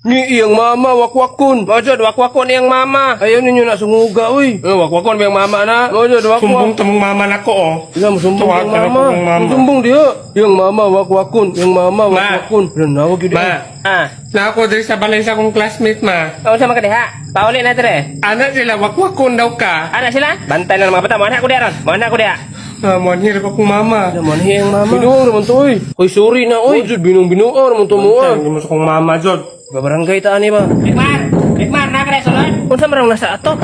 Ni iyang mama, wakwakon. Mojod, wakwakon iyang mama. Ayaw ninyo na sunguga, uy. Wakwakon iyang mama na. Mojod, wakwak. Sumbong tamang mama na ko, oh. Ila mo sumbong Tuwag iyang ka na mama. po ng mama. Sumbong diha. Iyang mama, wakwakon. Iyang mama, wakwakon. Nanawag yun Ma, na ako din sa balay sa akong classmate, ma. Oo sa mga kadiha. Pauli na dire. Anak sila, wakwakon daw ka. Ana sila? Bantay na ng mga bata. Mana ko diha ron. Mana ko diha. Manhir ko kong mama. Naman iyang mama. Binuang naman to, uy. Koy, sorry na, uy. Mojod, binung-binuang naman to mo, ah. Hindi mo sa kong mama, Jod. Babarangay taan ni ba? Rekmar na ka diha sulod. Unsa marang nasa ato?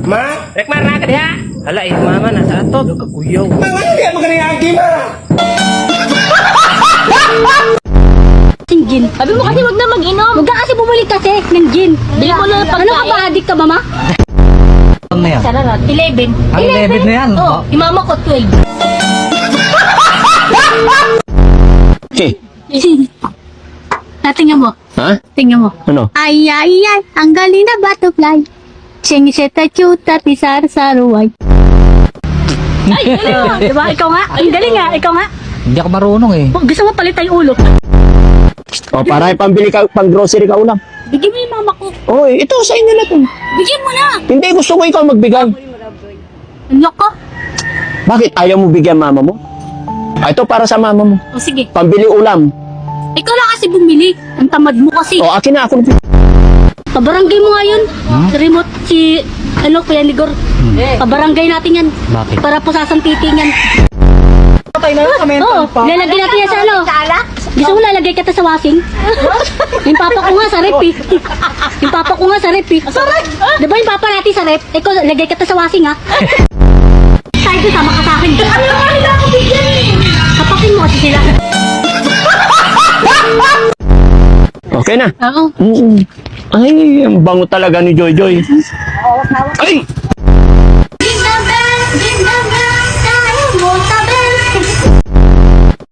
Ma? Rekmar na ka diha. Hala, iyang mama nasa ato. Nagkakuyaw. Mga hindi mo ganyan agi, ma. Gin. Sabi mo kasi wag na mag-inom. Huwag ka kasi bumalik kasi ng gin. Bili mo na pagkain. Ano ka ba, adik ka, mama? Ano na yan? Sararat. 11. Ang 11 na yan? Oo. Yung mama ko, 12. Okay. Tingnan mo. Ha? Tingnan mo. Ano? Ay, ay, ay. Ang galing na butterfly. Sing seta chuta tisar saruay. Ay, galing. Diba? Ikaw nga. Ang galing nga. Ikaw nga. Hindi ako marunong eh. Gusto mo palitan yung ulo. O, para pambili ka, pang grocery ka ulam. Bigyan mo yung mama ko. Oy, ito sa inyo na to. Bigyan mo na. Hindi, gusto ko ikaw magbigay. Ano ka? Bakit ayaw mo bigyan mama mo? Ah, ito para sa mama mo. O sige. Pambili ulam. Ikaw lang kasi bumili. Ang tamad mo kasi. O, akin na ako. Pabarangay mo nga yun. Remote si, Kuya Ligor. Pabarangay natin yan. Bakit? Para po sasantitin yan. Oo, lalagay natin yan sa ano. Gusto mo lalagay kita sa washing? Yung papa ko nga sa rep eh. Yung papa ko nga sa rep eh. Diba yung papa natin sa rep? Ikaw, lagay kita sa washing ha? Tayo doon, sama ka sa akin. Ano naman nila ako bigyan eh? Kapakin mo kasi sila. Okay na. Oo. Ay, ang bango talaga ni Joy Joy. Ay!